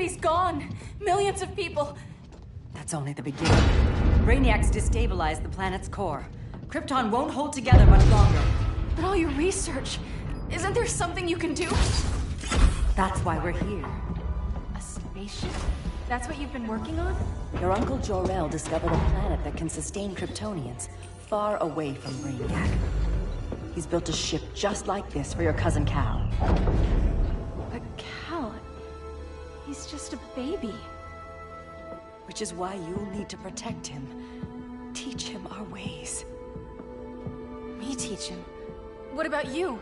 city's gone. Millions of people. That's only the beginning. Brainiacs destabilized the planet's core. Krypton won't hold together much longer. But all your research, isn't there something you can do? That's why we're here. A spaceship? That's what you've been working on? Your Uncle Jor-El discovered a planet that can sustain Kryptonians, far away from Brainiac. He's built a ship just like this for your cousin Cal. But Cal... he's just a baby. Which is why you'll need to protect him. Teach him our ways. Me teach him? What about you?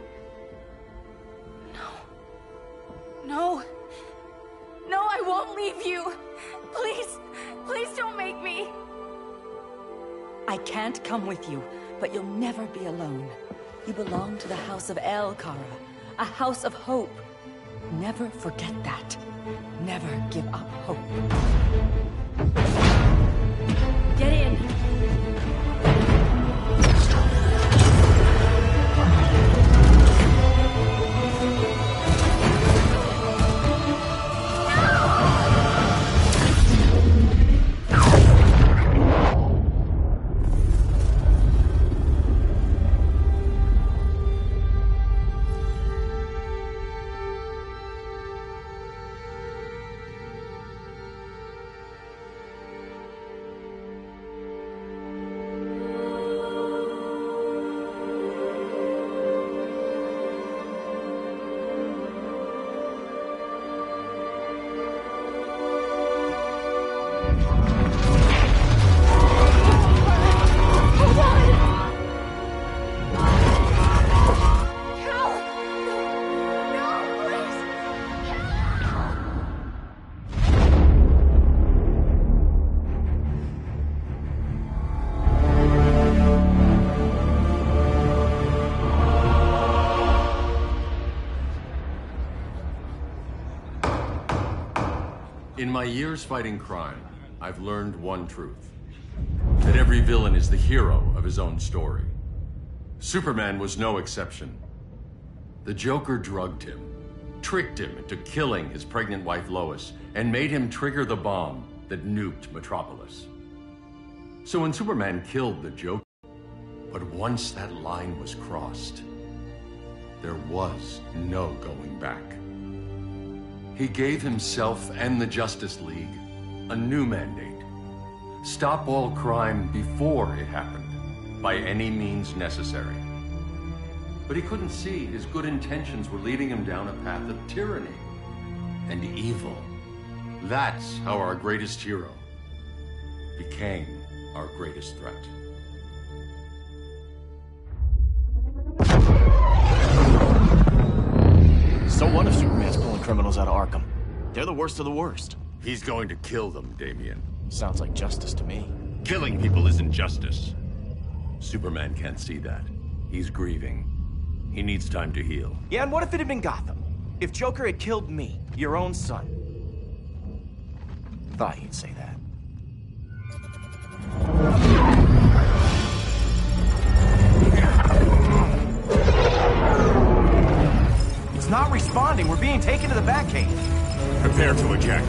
No. No, I won't leave you. Please, please don't make me. I can't come with you, but you'll never be alone. You belong to the House of El, Kara. A house of hope. Never forget that. Never give up hope. Get in! In my years fighting crime, I've learned one truth. That every villain is the hero of his own story. Superman was no exception. The Joker drugged him, tricked him into killing his pregnant wife Lois, and made him trigger the bomb that nuked Metropolis. So when Superman killed the Joker, but once that line was crossed, there was no going back. He gave himself and the Justice League a new mandate. Stop all crime before it happened, by any means necessary. But he couldn't see his good intentions were leading him down a path of tyranny and evil. That's how our greatest hero became our greatest threat. So what if Superman's pulling criminals out of Arkham? They're the worst of the worst. He's going to kill them, Damian. Sounds like justice to me. Killing people isn't justice. Superman can't see that. He's grieving. He needs time to heal. Yeah, and what if it had been Gotham? If Joker had killed me, your own son? Thought you'd say that. It's not responding. We're being taken to the Batcave. Prepare to eject.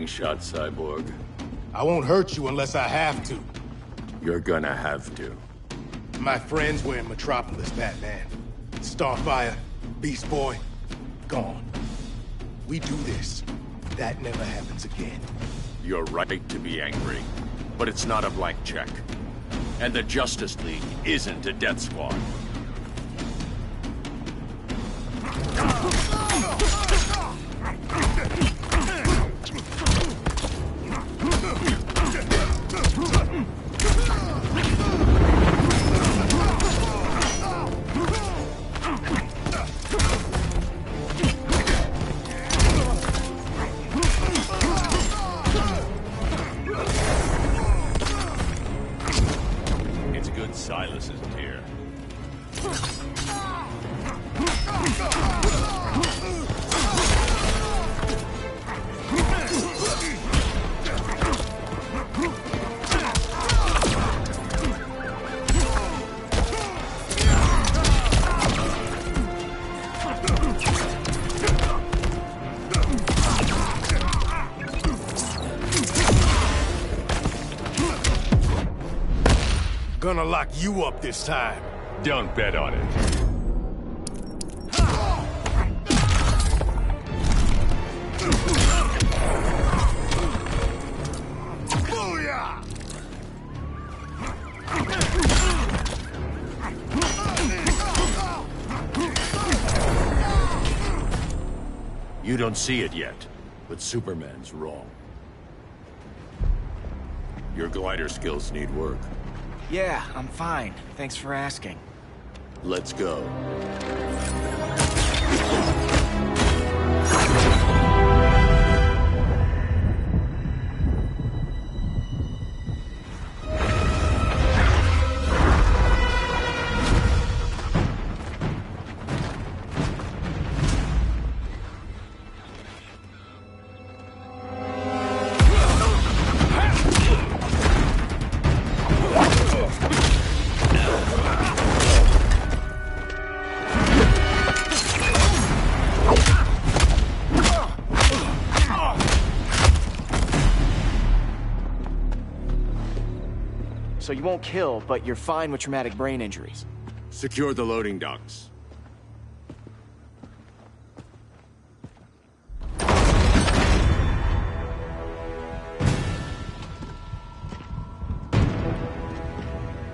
Shot, Cyborg. I won't hurt you unless I have to. You're gonna have to. My friends were in Metropolis, Batman. Starfire, Beast Boy, gone. We do this. That never happens again. You're right to be angry, but it's not a blank check. And the Justice League isn't a death squad. good Silas isn't here. Gonna lock you up this time. Don't bet on it. Booyah! You don't see it yet, but Superman's wrong. Your glider skills need work. Yeah, I'm fine. Thanks for asking. Let's go. So you won't kill, but you're fine with traumatic brain injuries. Secure the loading docks.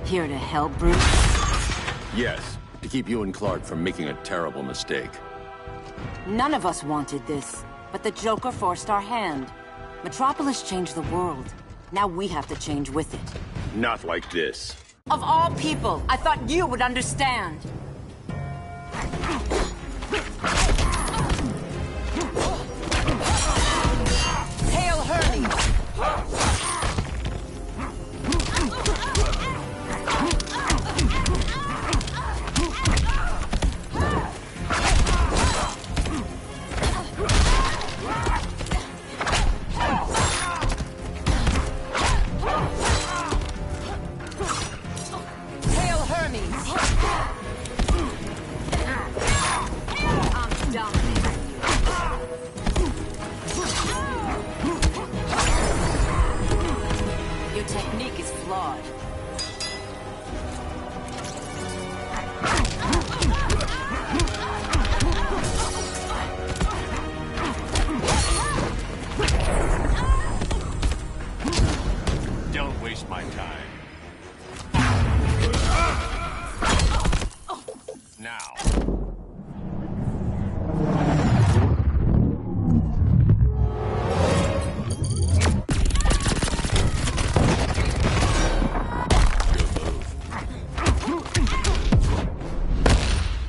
Here to help, Bruce? Yes, to keep you and Clark from making a terrible mistake. None of us wanted this, but the Joker forced our hand. Metropolis changed the world. Now we have to change with it. Not like this. Of all people, I thought you would understand. Hail Hermes! Hail Hermes! I'm dominating you. Your technique is flawed. Don't waste my time. Now.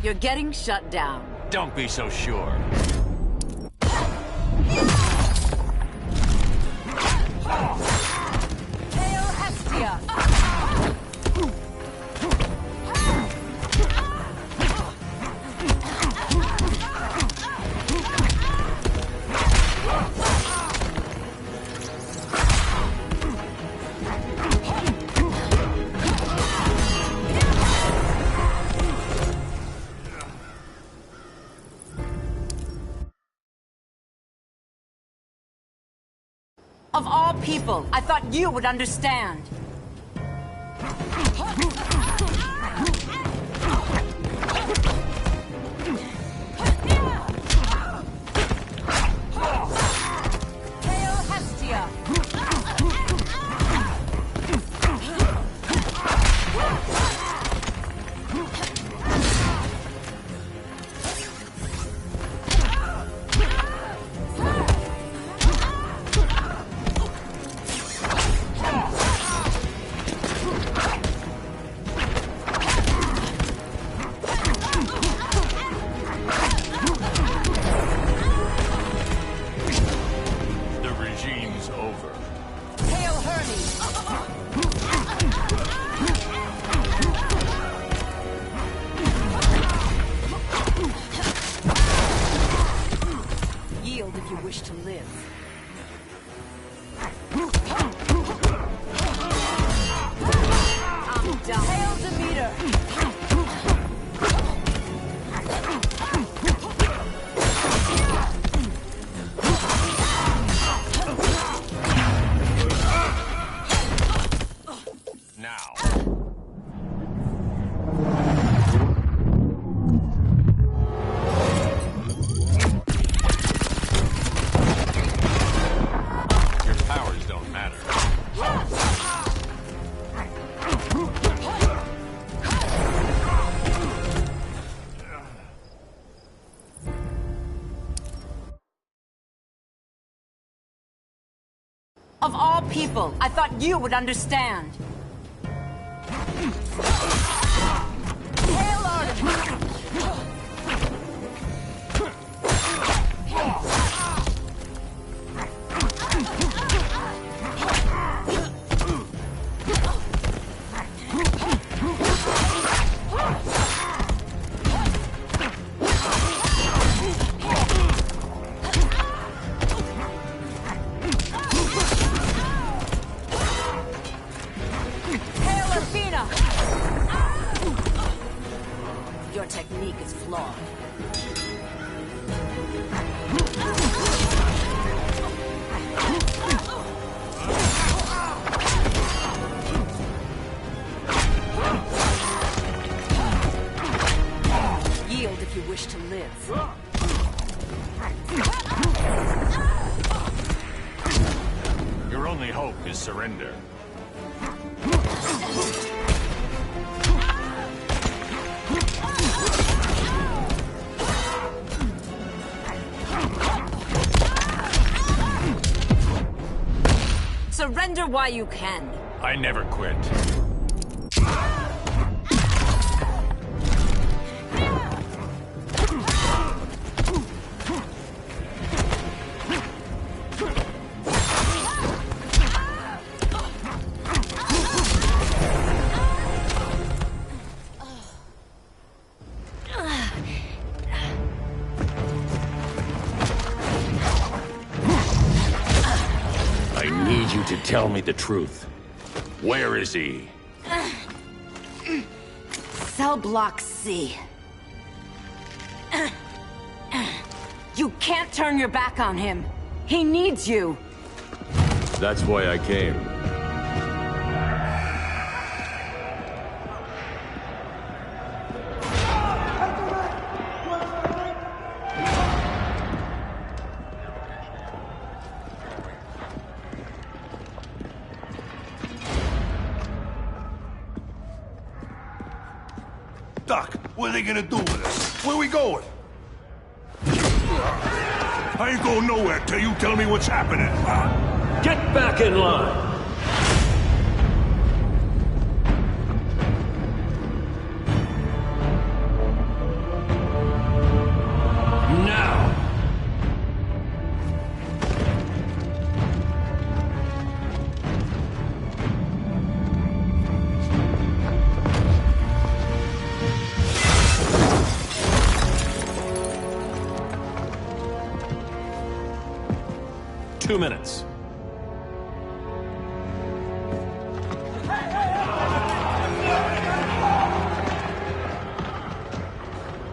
You're getting shut down. Don't be so sure. Hail Hestia! Of all people, I thought you would understand. Hail Hestia! Hail Demeter! Now. Your powers don't matter. Of all people, I thought you would understand. Hail Artemis! Hail Athena! Your technique is flawed. Yield if you wish to live. Your only hope is surrender. Surrender while you can. I never quit. I need you to tell me the truth. Where is he? Cell block C. You can't turn your back on him. He needs you. That's why I came. Doc, what are they gonna do with us? Where we going? I ain't going nowhere till you tell me what's happening. Get back in line! Now! Two minutes.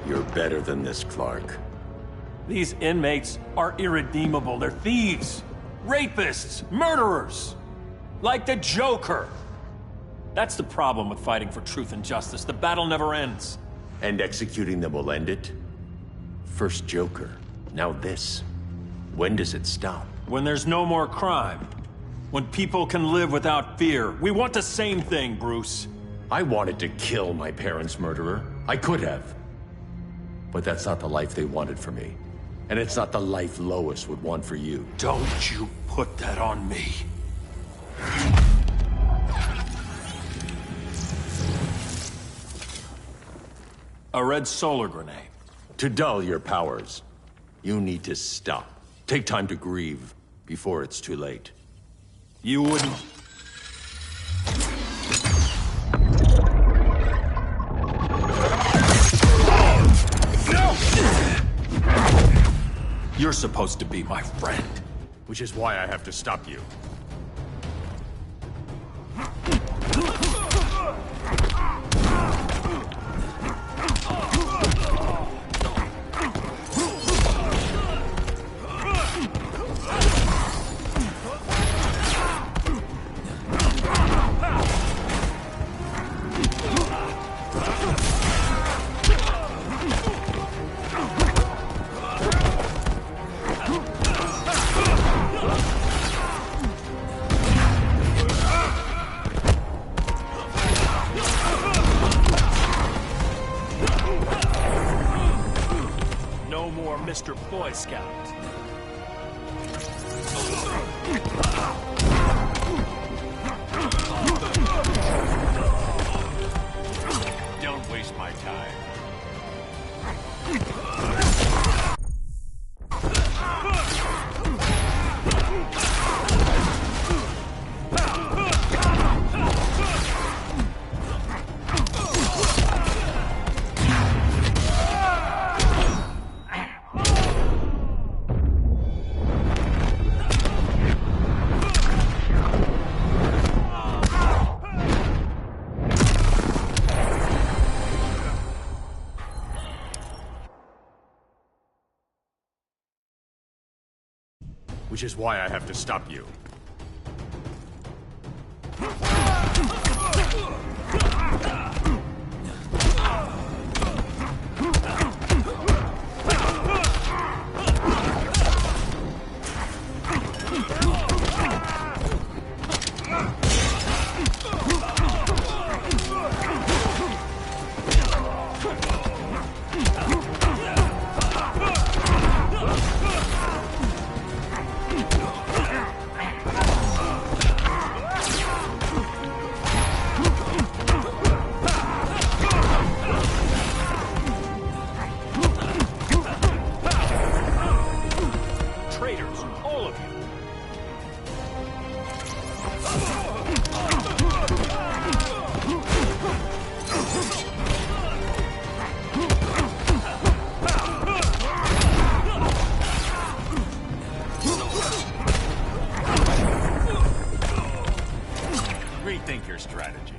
You're better than this, Clark. These inmates are irredeemable. They're thieves, rapists, murderers. Like the Joker. That's the problem with fighting for truth and justice. The battle never ends. And executing them will end it? First Joker, now this. When does it stop? When there's no more crime. When people can live without fear. We want the same thing, Bruce. I wanted to kill my parents' murderer. I could have. But that's not the life they wanted for me. And it's not the life Lois would want for you. Don't you put that on me. A red solar grenade. To dull your powers, you need to stop. Take time to grieve before it's too late. You wouldn't... You're supposed to be my friend. Which is why I have to stop you. No more Mr. Boy Scout. Don't waste my time. Which is why I have to stop you. Rethink your strategy.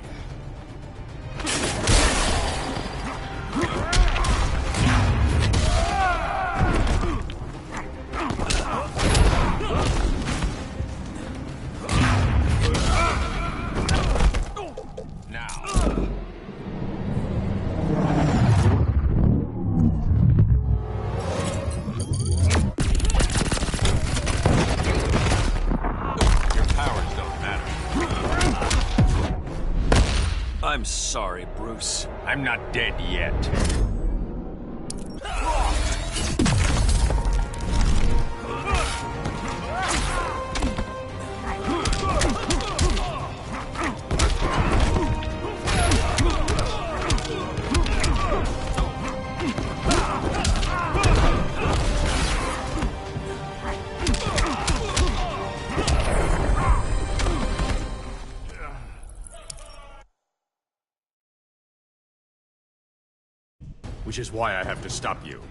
I'm sorry, Bruce. I'm not dead yet. Which is why I have to stop you.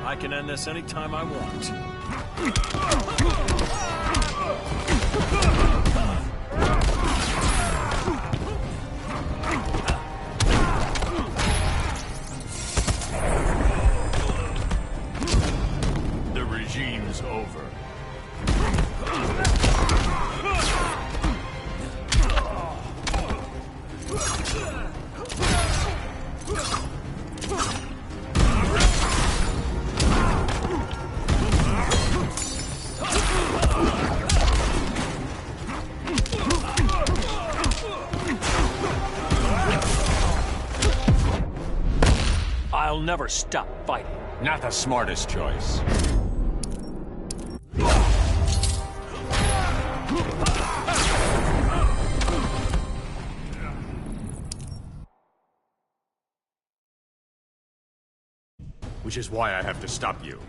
I can end this anytime I want. The regime's over. I'll never stop fighting. Not the smartest choice. Which is why I have to stop you.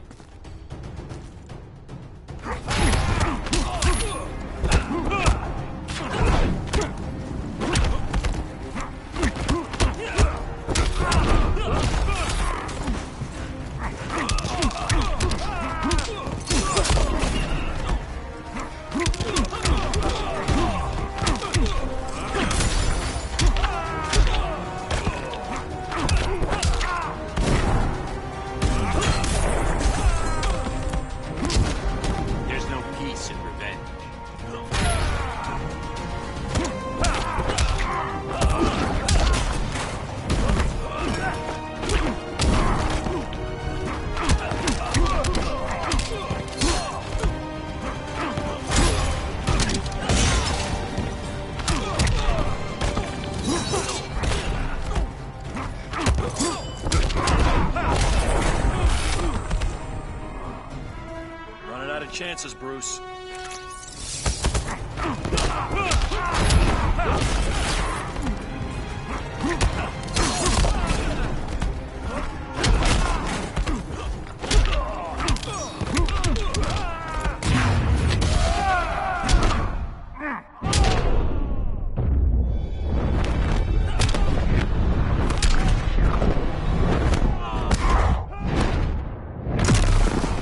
There's no peace in revenge. Running out of chances, Bruce.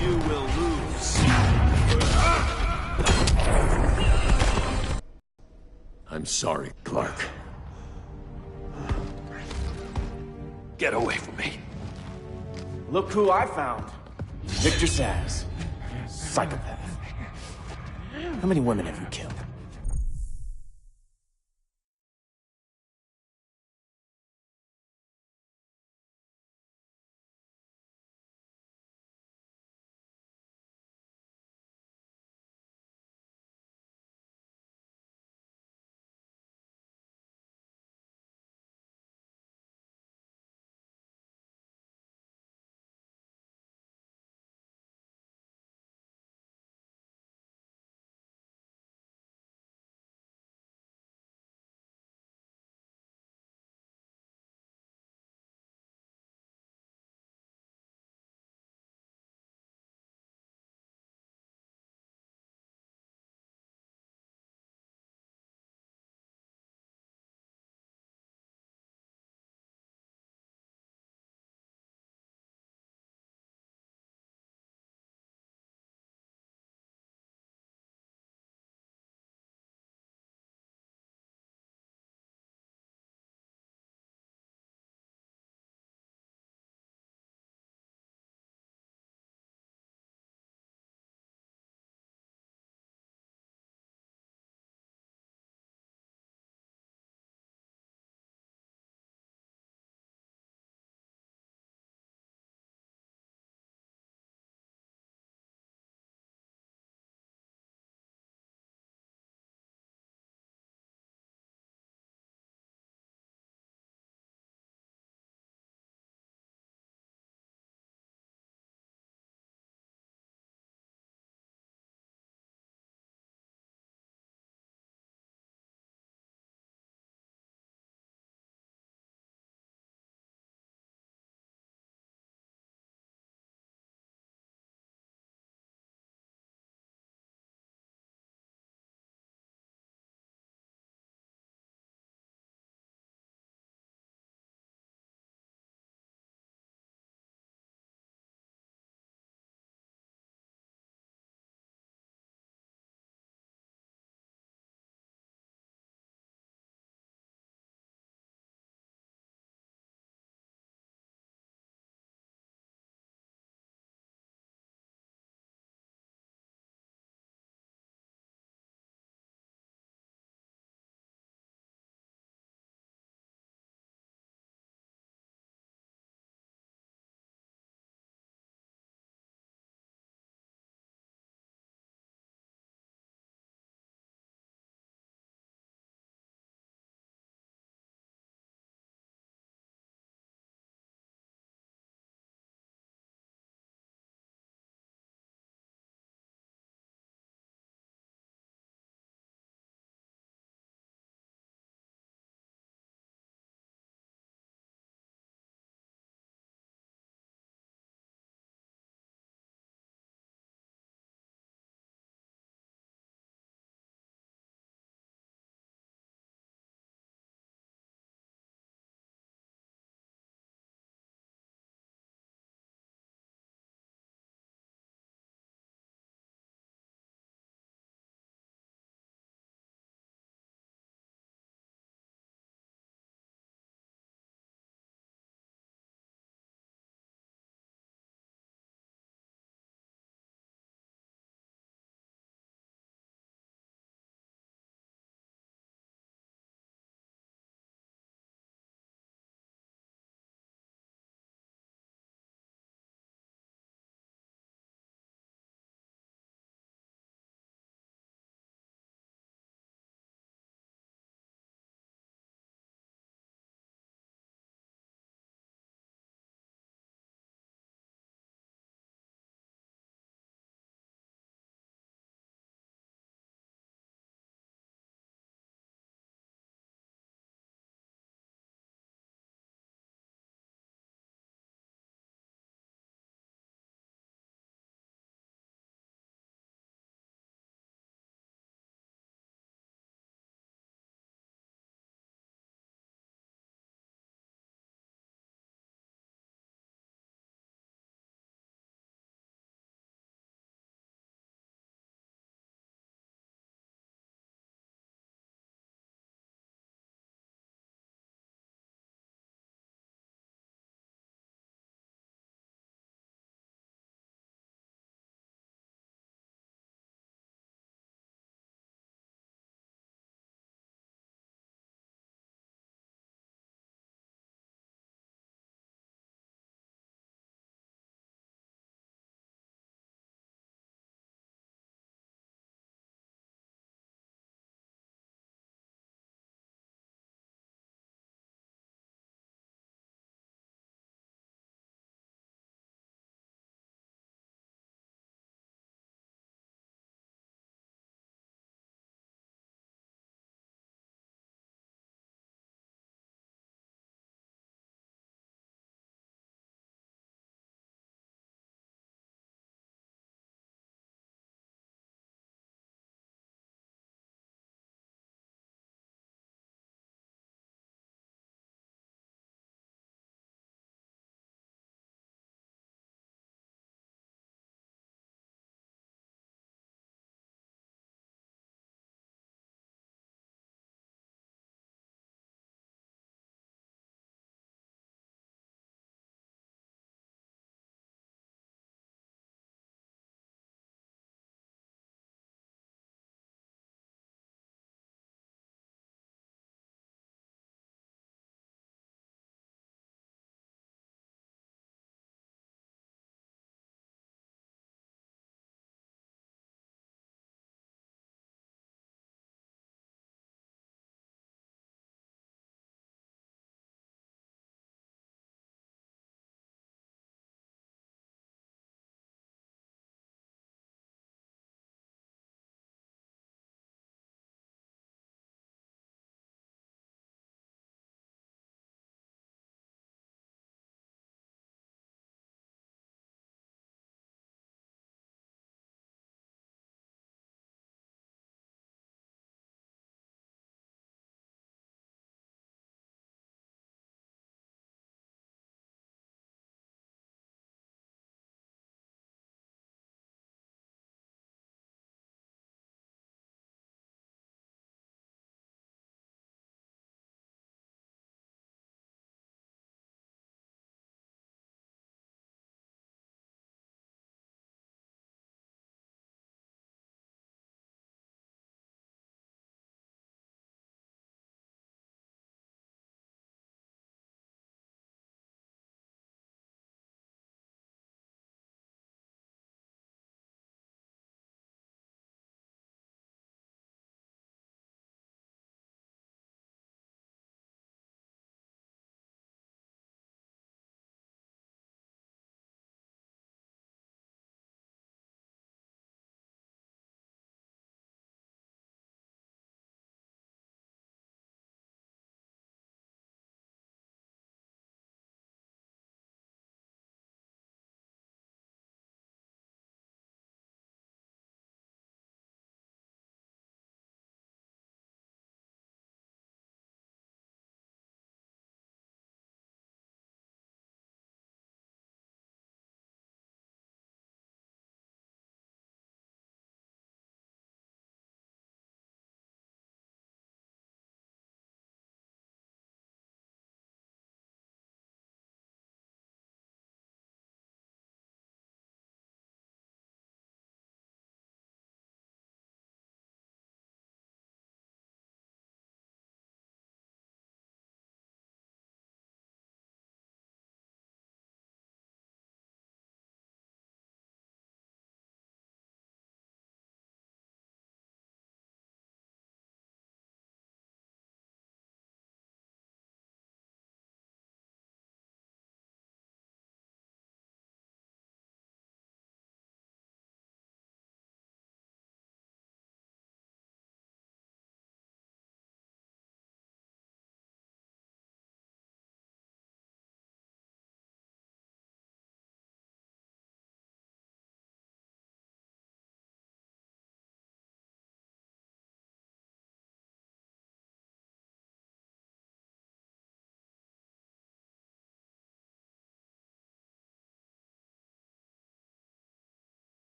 You will lose. I'm sorry, Clark. Get away from me. Look who I found. Victor Zsasz. Psychopath. How many women have you killed?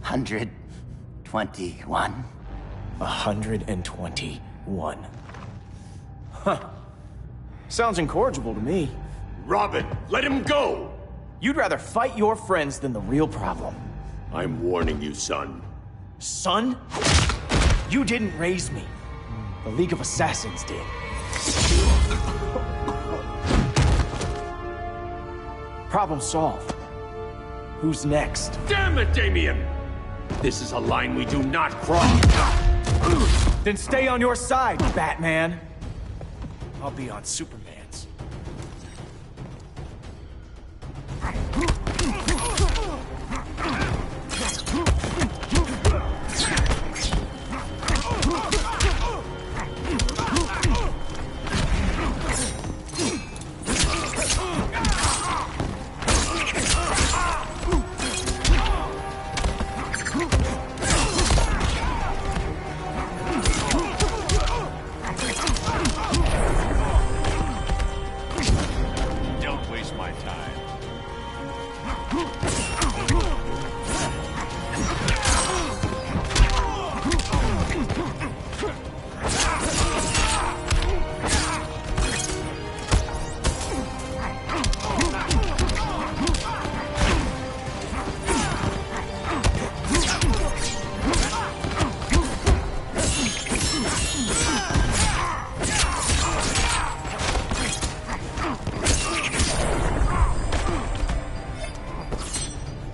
121. 121. Huh. Sounds incorrigible to me. Robin, let him go! You'd rather fight your friends than the real problem. I'm warning you, son. Son? You didn't raise me. The League of Assassins did. Problem solved. Who's next? Damn it, Damien! This is a line we do not cross. Then stay on your side, Batman. I'll be on Superman's.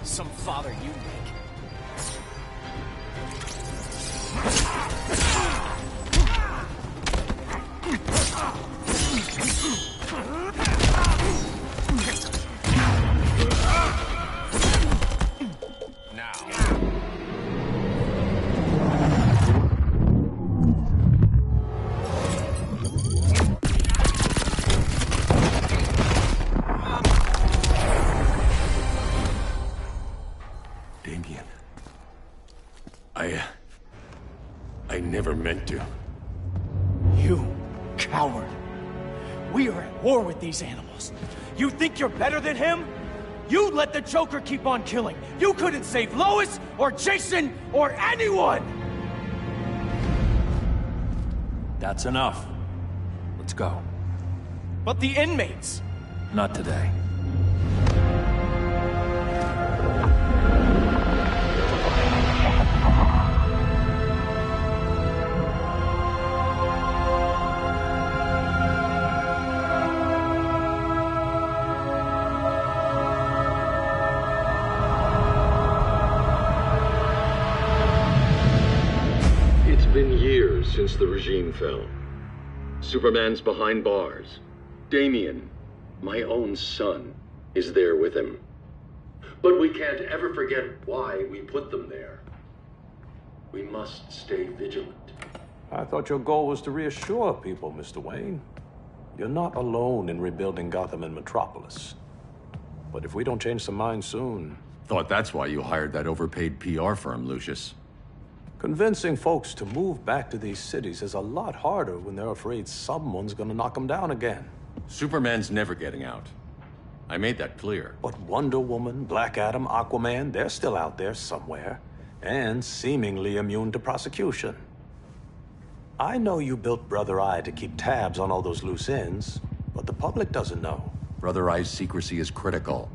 Some father you make. I never meant to. You coward. We are at war with these animals. You think you're better than him? You let the Joker keep on killing. You couldn't save Lois, or Jason, or anyone! That's enough. Let's go. But the inmates! Not today. Since the regime fell. Superman's behind bars. Damien, my own son, is there with him. But we can't ever forget why we put them there. We must stay vigilant. I thought your goal was to reassure people, Mr. Wayne. You're not alone in rebuilding Gotham and Metropolis. But if we don't change some minds soon... Thought that's why you hired that overpaid PR firm, Lucius. Convincing folks to move back to these cities is a lot harder when they're afraid someone's gonna knock them down again. Superman's never getting out. I made that clear. But Wonder Woman, Black Adam, Aquaman, they're still out there somewhere. And seemingly immune to prosecution. I know you built Brother Eye to keep tabs on all those loose ends, but the public doesn't know. Brother Eye's secrecy is critical.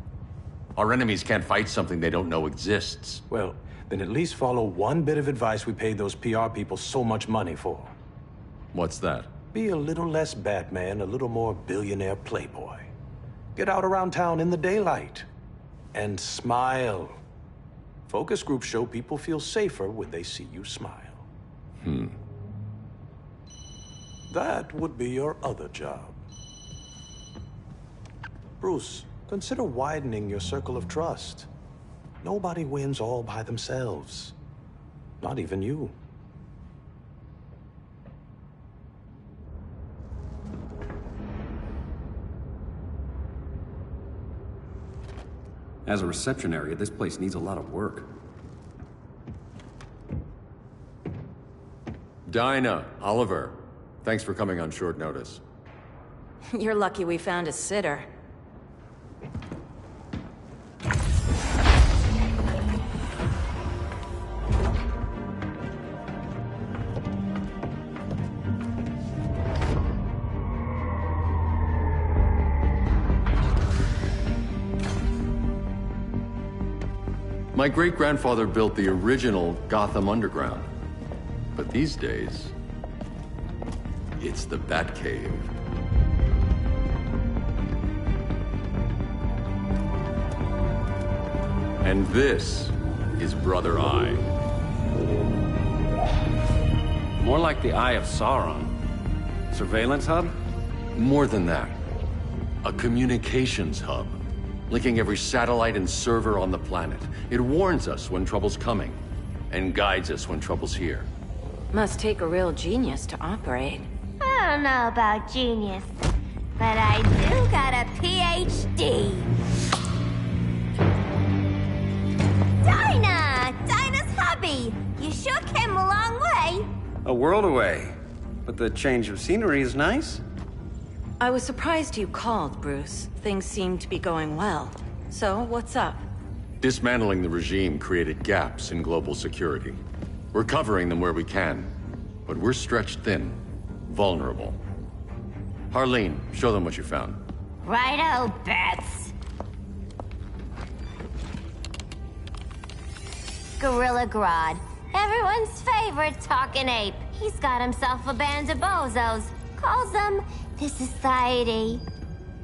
Our enemies can't fight something they don't know exists. Well, then at least follow one bit of advice we paid those PR people so much money for. What's that? Be a little less Batman, a little more billionaire playboy. Get out around town in the daylight. And smile. Focus groups show people feel safer when they see you smile. That would be your other job. Bruce, consider widening your circle of trust. Nobody wins all by themselves. Not even you. As a reception area, this place needs a lot of work. Dinah, Oliver, thanks for coming on short notice. You're lucky we found a sitter. My great-grandfather built the original Gotham Underground. But these days, it's the Batcave. And this is Brother Eye. More like the Eye of Sauron. Surveillance hub? More than that. A communications hub, linking every satellite and server on the planet. It warns us when trouble's coming, and guides us when trouble's here. Must take a real genius to operate. I don't know about genius, but I do got a PhD. Dinah's hubby! You sure came a long way. A world away. But the change of scenery is nice. I was surprised you called, Bruce. Things seem to be going well. So, what's up? Dismantling the regime created gaps in global security. We're covering them where we can, but we're stretched thin, vulnerable. Harleen, show them what you found. Righto, Bats. Gorilla Grodd, everyone's favorite talking ape. He's got himself a band of bozos. Calls them the Society.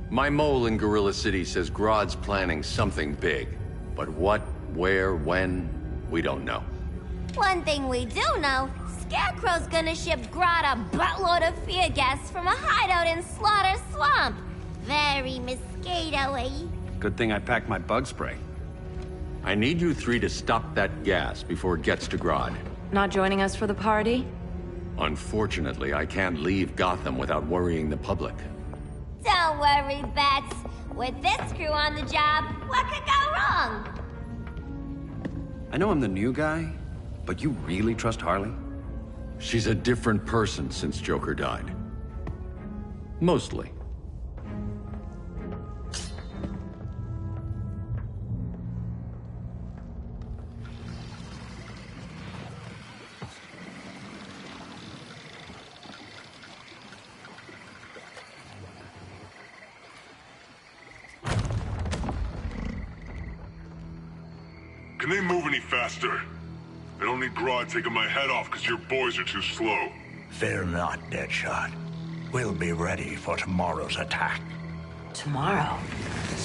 My mole in Gorilla City says Grodd's planning something big. But what, where, when, we don't know. One thing we do know, Scarecrow's gonna ship Grodd a buttload of fear gas from a hideout in Slaughter Swamp. Very mosquito-y. Good thing I packed my bug spray. I need you three to stop that gas before it gets to Grodd. Not joining us for the party? Unfortunately, I can't leave Gotham without worrying the public. Don't worry, Bats. With this crew on the job, what could go wrong? I know I'm the new guy, but you really trust Harley? She's a different person since Joker died. Mostly. Can they move any faster? I don't need Grodd taking my head off because your boys are too slow. Fear not, Deadshot. We'll be ready for tomorrow's attack. Tomorrow?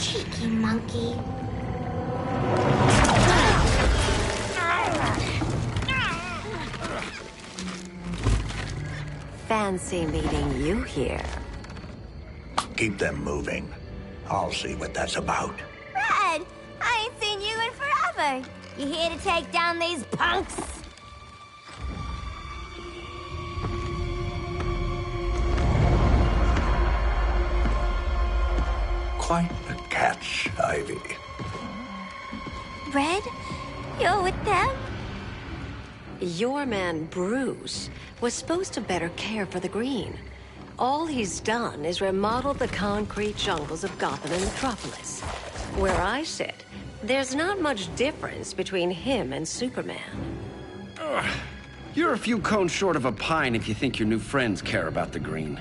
Cheeky monkey. Fancy meeting you here. Keep them moving. I'll see what that's about. Red, I ain't seen you in forever. You here to take down these punks? Quite the catch, Ivy. Red, you're with them? Your man, Bruce, was supposed to better care for the Green. All he's done is remodel the concrete jungles of Gotham and Metropolis. Where I sit, there's not much difference between him and Superman. Ugh. You're a few cones short of a pine if you think your new friends care about the Green.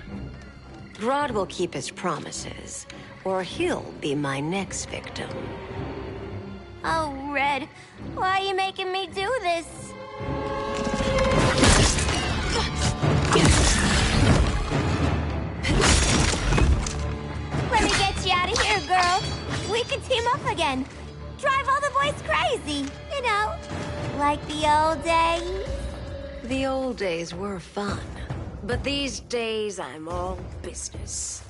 Grodd will keep his promises, or he'll be my next victim. Oh, Red, why are you making me do this? Let me get you out of here, girl. We can team up again. Drive all the boys crazy, you know, like the old days. The old days were fun, but these days I'm all business.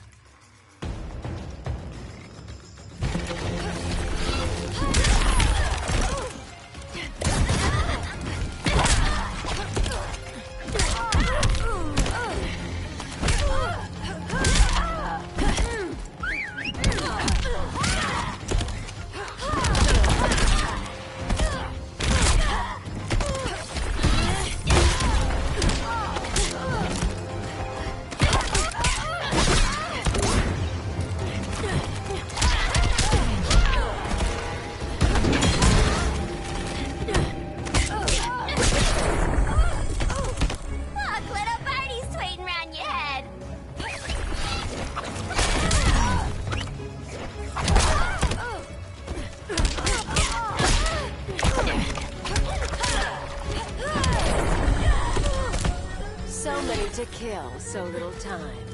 to kill so little time.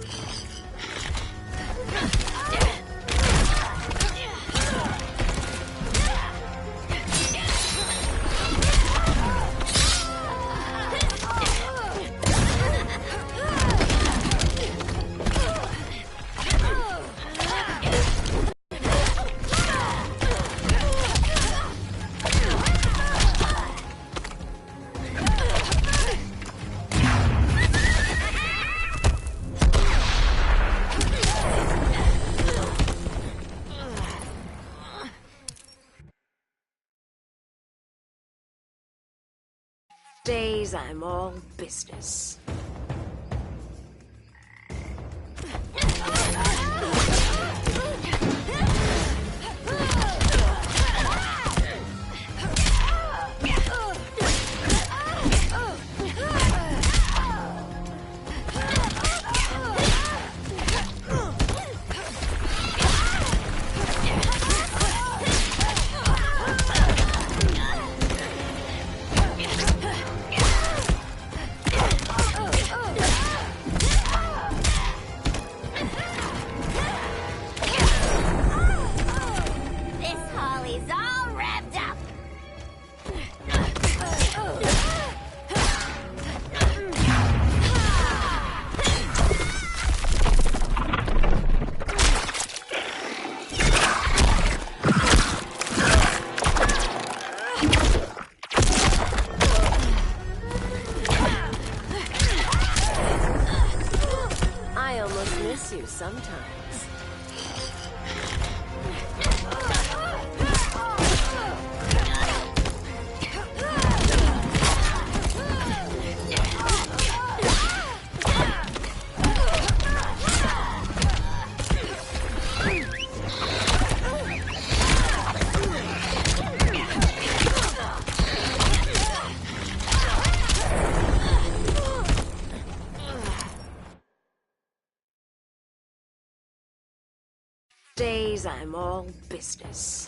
Days I'm all business. You sometimes. Days I'm all business.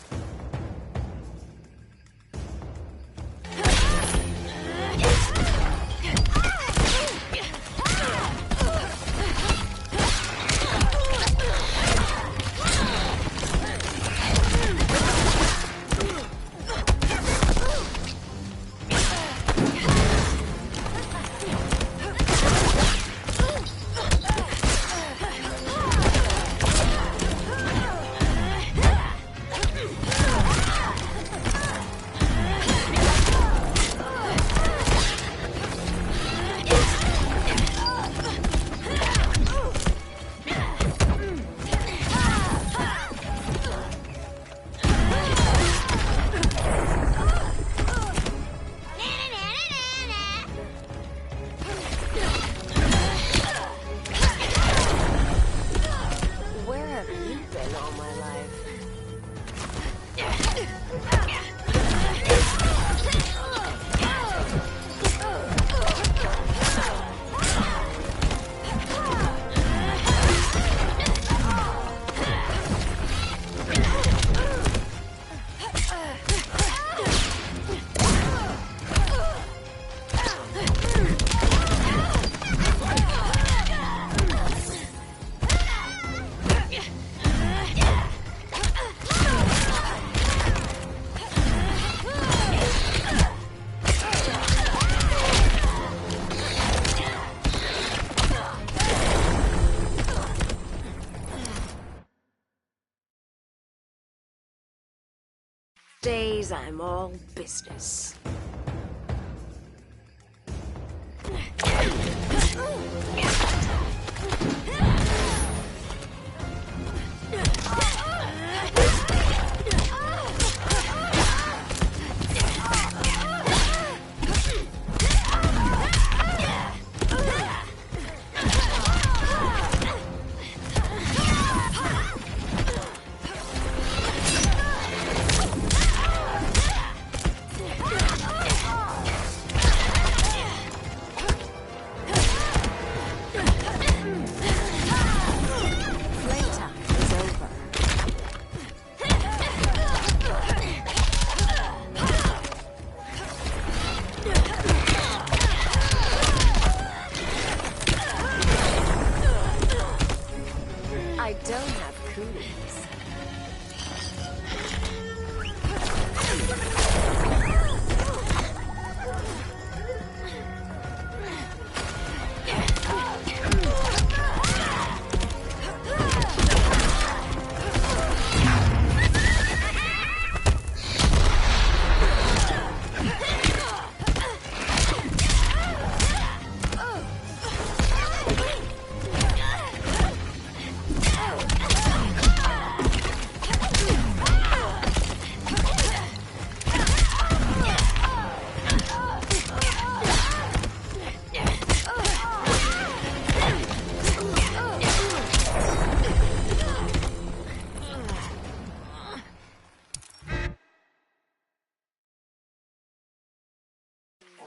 Days I'm all business.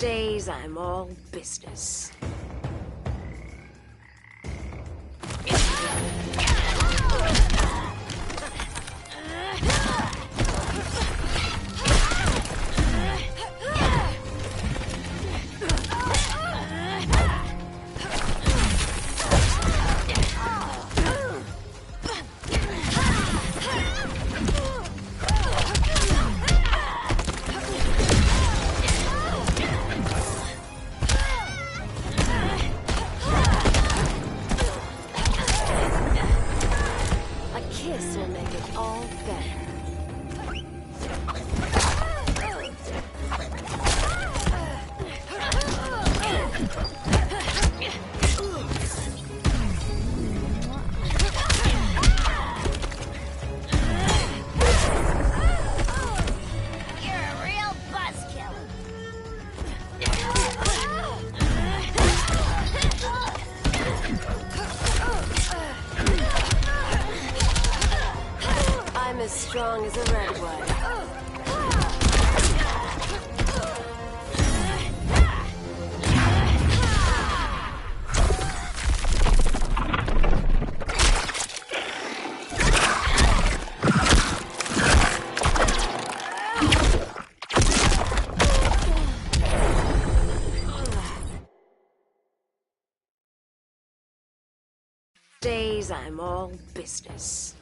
Days I'm all business. This will make it all better. As strong as a redwood. Days I'm all business.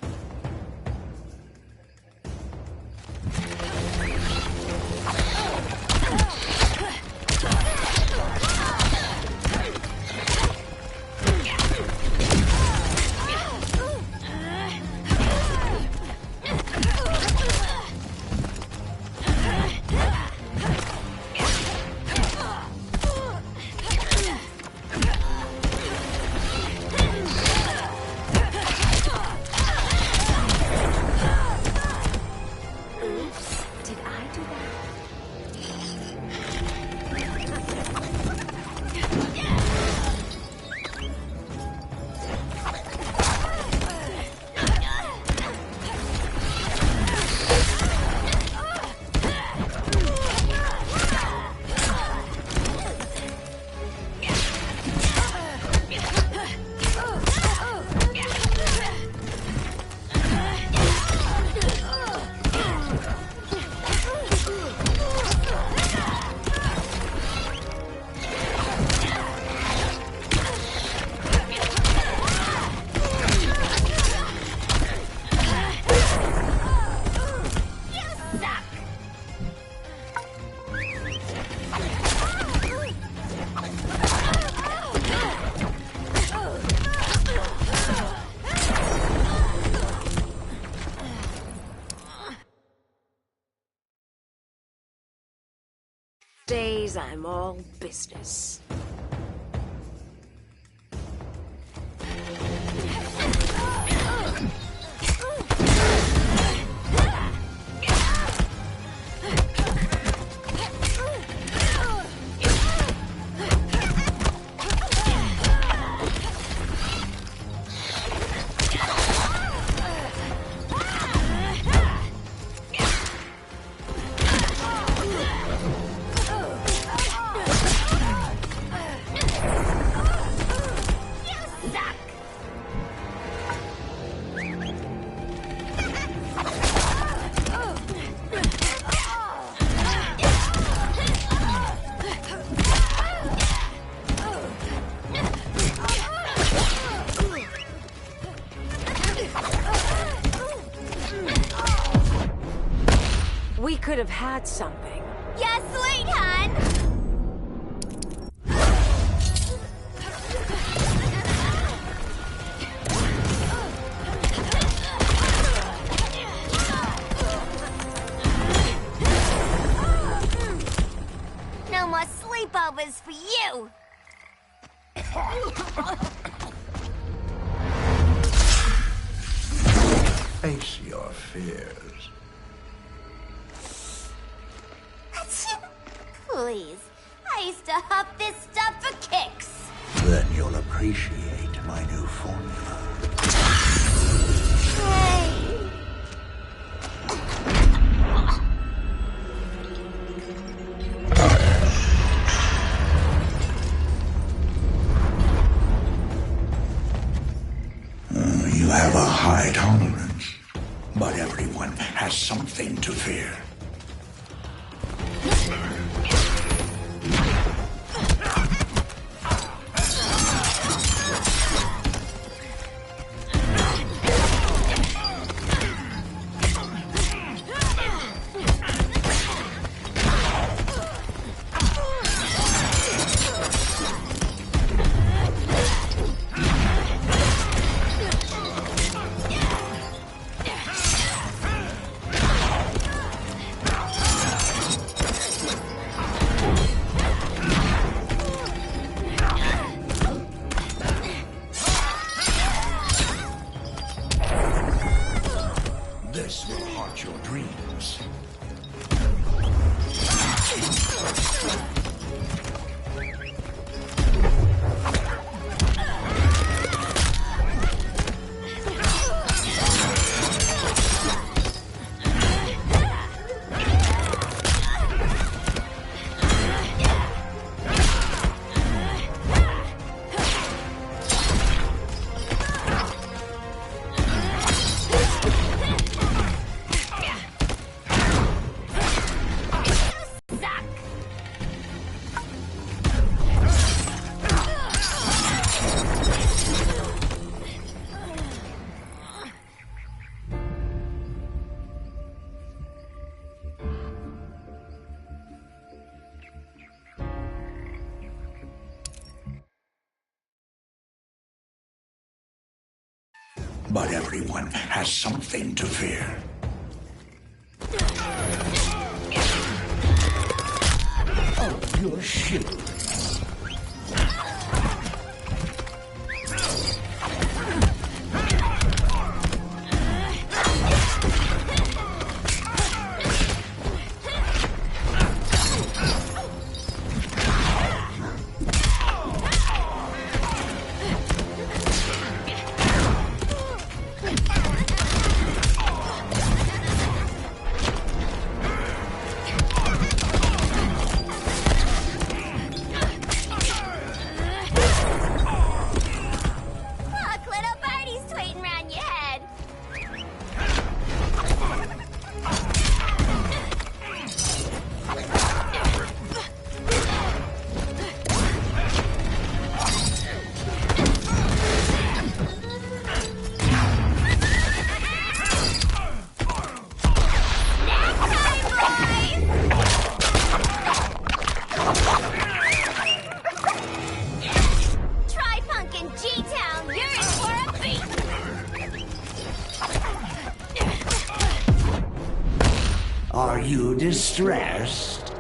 Days I'm all business. We could have had something. Yeah, sweet, hon! No more sleepovers for you! Face your fears. Please, I used to huff this stuff for kicks. Then you'll appreciate my new formula. Hey. But everyone has something to fear. Oh, your shield. Are you distressed?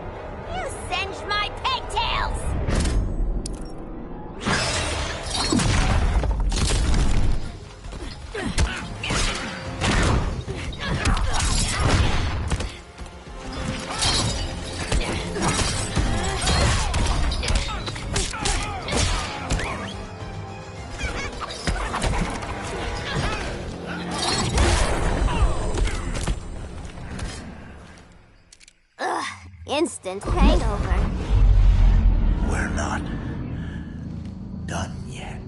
You singed my pigtails! Instant hangover. We're not done yet.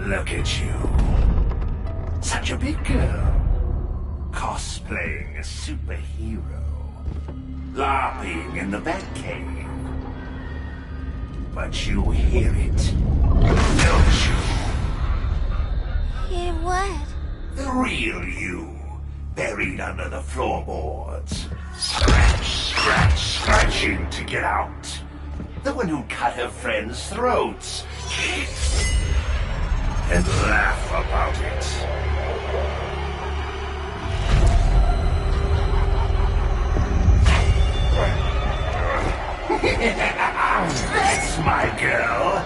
Look at you. Such a big girl. Cosplaying a superhero. LARPing in the Batcave. But you hear it, don't you? Hear what? The real you, buried under the floorboards. Scratch, scratch, scratching to get out. The one who cut her friends' throats. And laugh about it. That's my girl.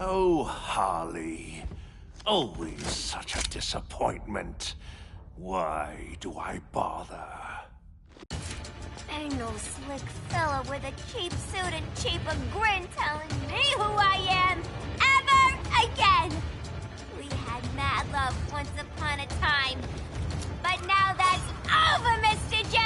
Oh, Harley. Always such a disappointment. Why do I bother? Ain't no slick fella with a cheap suit and cheaper grin telling me who I am ever again. We had mad love once upon a time, but now that's over, Mr. J.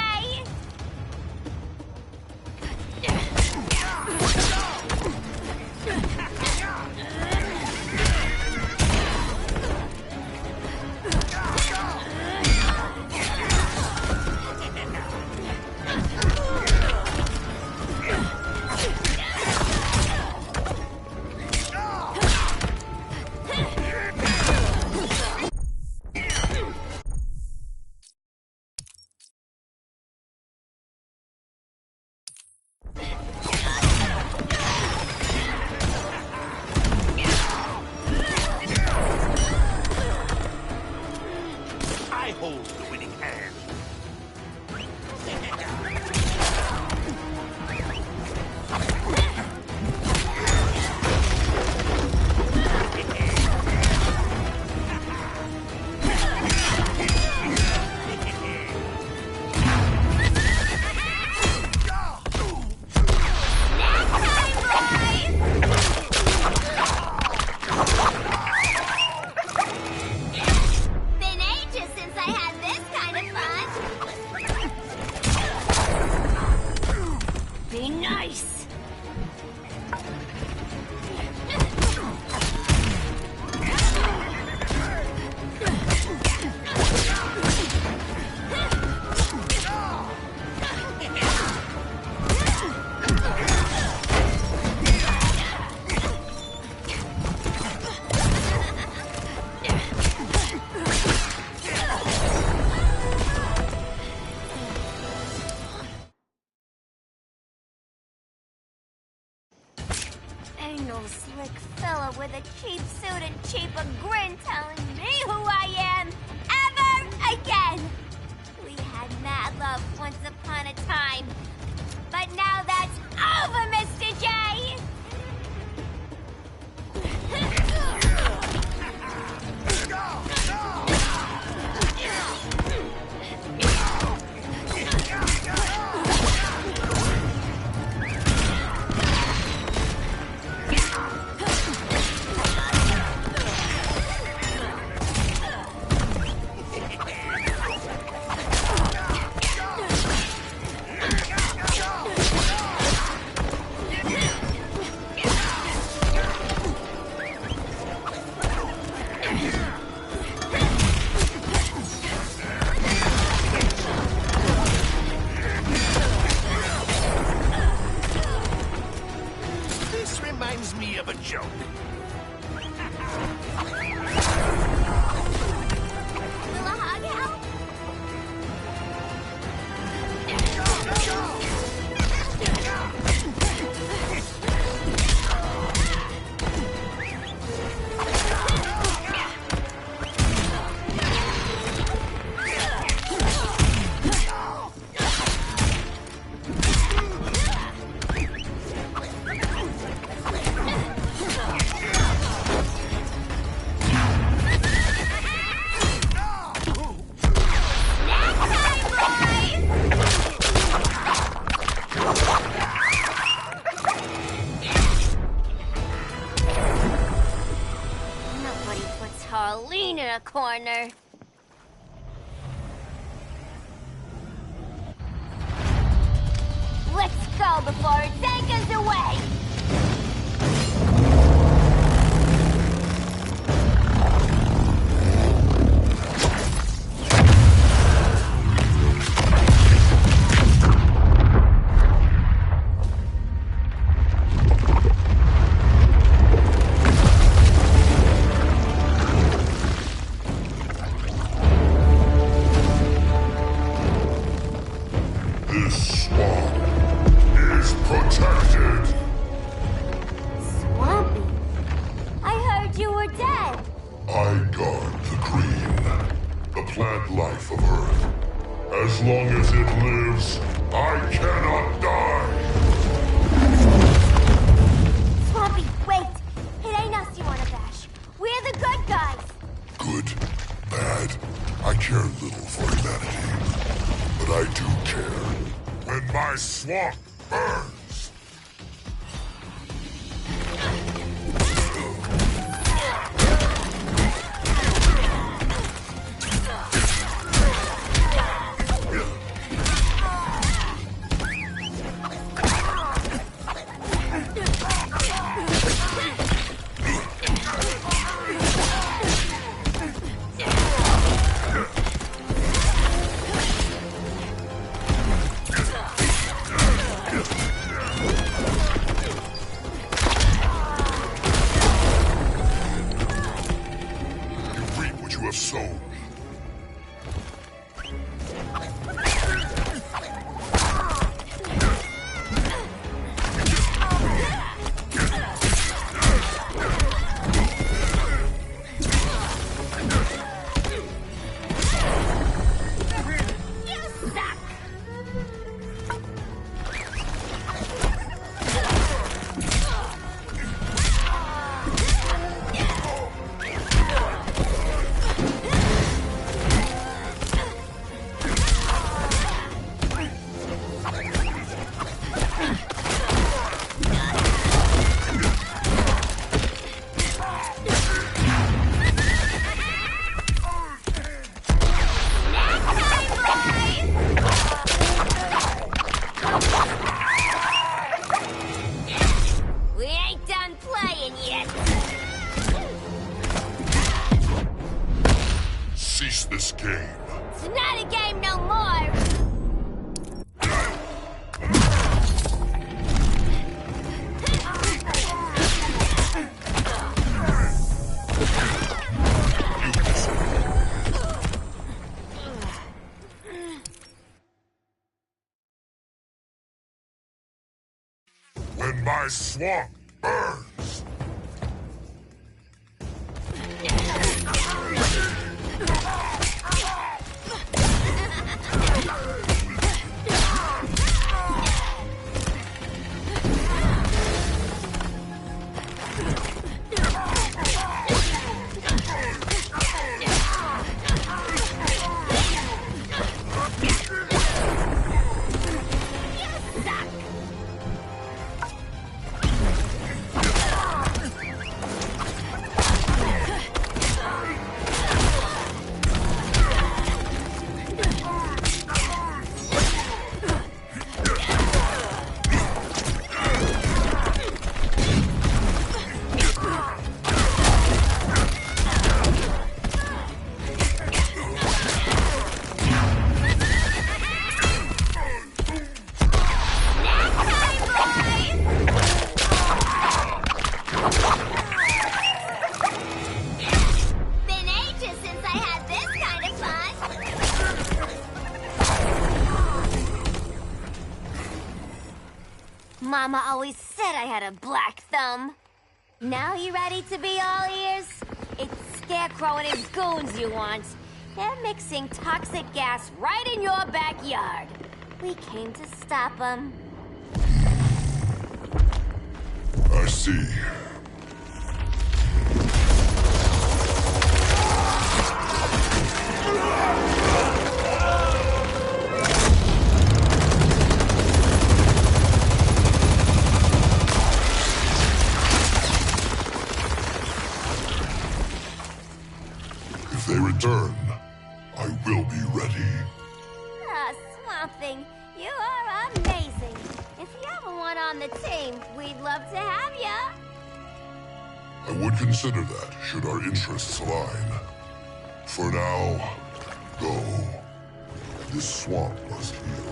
Ain't no slick fella with a cheap suit and cheaper grin telling me who I am ever again. We had mad love once upon a time, but now that's over, Mr. J! This reminds me of a joke. Will a hug help? Nobody puts Harleen in a corner. Let's go before it takes us away! This swamp is protected. Swampy? I heard you were dead. I guard the green, the plant life of Earth. As long as it lives, I cannot die. Swampy, wait! It ain't us you wanna bash. We're the good guys. Good, bad, I care little for humanity. But I do care when my swamp burns. Soul. Cease this game. It's not a game no more! When my swamp burns, Mama always said I had a black thumb. Now you ready to be all ears? It's Scarecrow and his goons you want. They're mixing toxic gas right in your backyard. We came to stop them. I see. If they return, I will be ready. Ah, Swamp Thing, you are amazing. If you ever want on the team, we'd love to have ya. I would consider that, should our interests align. For now, go. This swamp must heal.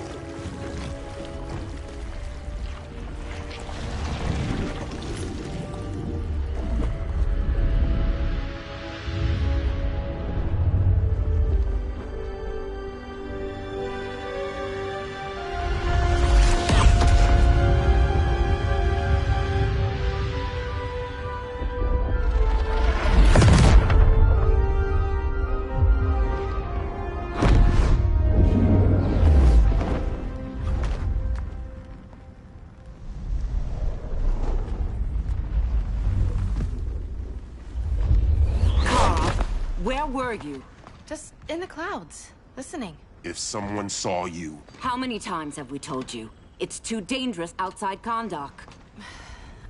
Where were you? Just in the clouds, listening. If someone saw you... How many times have we told you? It's too dangerous outside Kahndaq.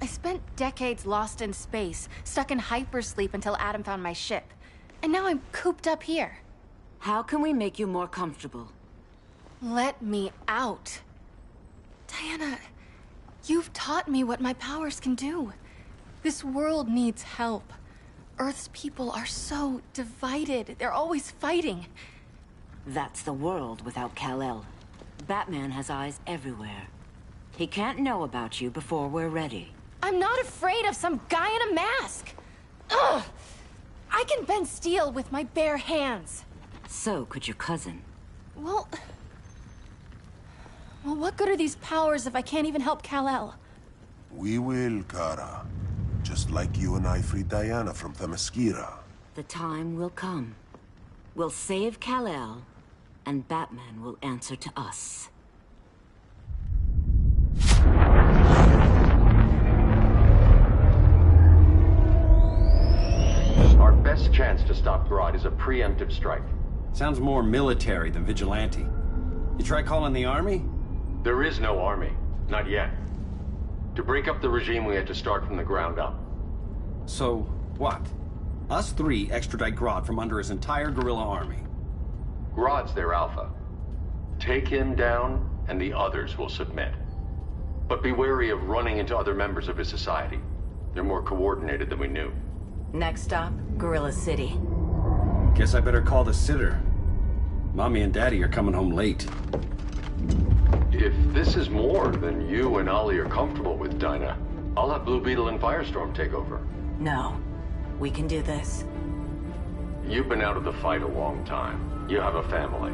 I spent decades lost in space, stuck in hypersleep until Adam found my ship. And now I'm cooped up here. How can we make you more comfortable? Let me out. Diana, you've taught me what my powers can do. This world needs help. Earth's people are so divided. They're always fighting. That's the world without Kal-El. Batman has eyes everywhere. He can't know about you before we're ready. I'm not afraid of some guy in a mask. Ugh! I can bend steel with my bare hands. So could your cousin. Well, what good are these powers if I can't even help Kal-El? We will, Kara. Just like you and I freed Diana from Themyscira. The time will come. We'll save Kal-El, and Batman will answer to us. Our best chance to stop Grodd is a preemptive strike. Sounds more military than vigilante. You try calling the army? There is no army. Not yet. To break up the regime, we had to start from the ground up. So, what? Us three extradite Grodd from under his entire guerrilla army. Grodd's their alpha. Take him down, and the others will submit. But be wary of running into other members of his society. They're more coordinated than we knew. Next stop, Gorilla City. Guess I better call the sitter. Mommy and Daddy are coming home late. If this is more than you and Ollie are comfortable with, Dinah, I'll have Blue Beetle and Firestorm take over. No. We can do this. You've been out of the fight a long time. You have a family.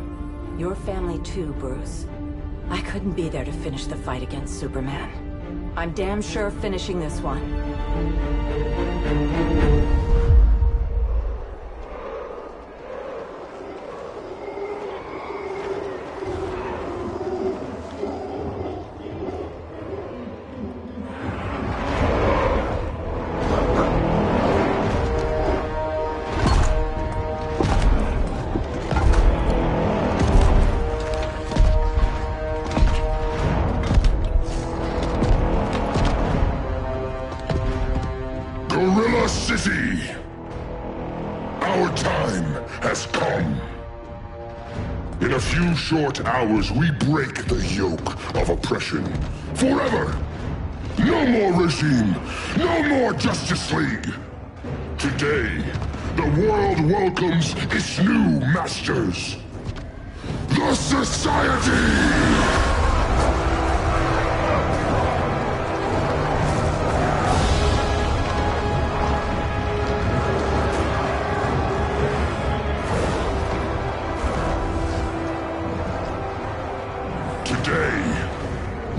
Your family too, Bruce. I couldn't be there to finish the fight against Superman. I'm damn sure finishing this one. City! Our time has come. In a few short hours, we break the yoke of oppression. Forever! No more regime! No more Justice League! Today, the world welcomes its new masters. The Society! Today,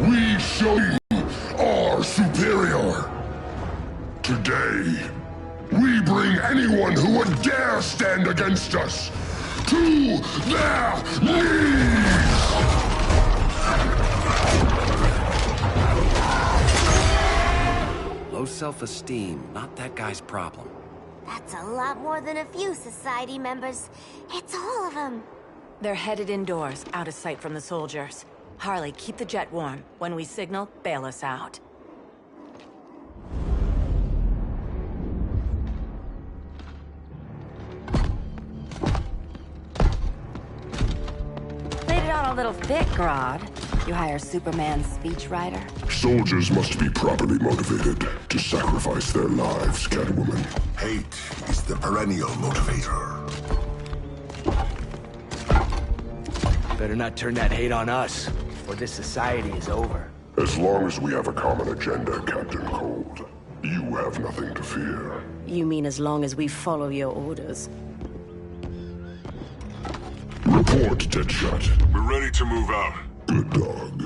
we show you superior. Today, we bring anyone who would dare stand against us to their knees! Low self-esteem, not that guy's problem. That's a lot more than a few society members. It's all of them. They're headed indoors, out of sight from the soldiers. Harley, keep the jet warm. When we signal, bail us out. Played it on a little thick, Grodd. You hire Superman's speechwriter? Soldiers must be properly motivated to sacrifice their lives, Catwoman. Hate is the perennial motivator. Better not turn that hate on us, or this society is over. As long as we have a common agenda, Captain Cold, you have nothing to fear. You mean as long as we follow your orders? Report, Deadshot. We're ready to move out. Good dog.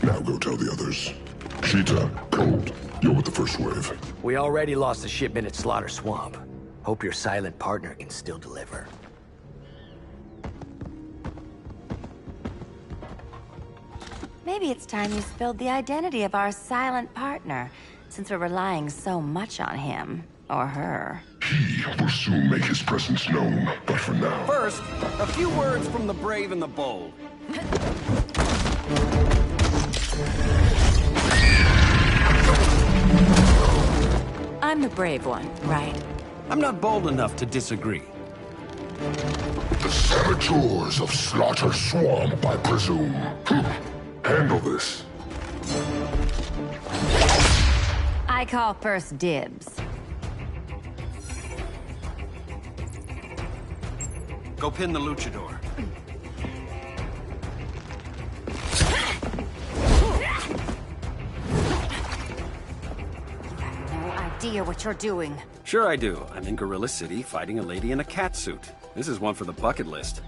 Now go tell the others. Cheetah, Cold, you're with the first wave. We already lost a shipment at Slaughter Swamp. Hope your silent partner can still deliver. Maybe it's time you spilled the identity of our silent partner, since we're relying so much on him. Or her. He will soon make his presence known, but for now... First, a few words from the brave and the bold. I'm the brave one, right? I'm not bold enough to disagree. The saboteurs of Slaughter Swamp, I presume. Handle this. I call first dibs. Go pin the luchador. No idea what you're doing. Sure I do. I'm in Gorilla City fighting a lady in a cat suit. This is one for the bucket list.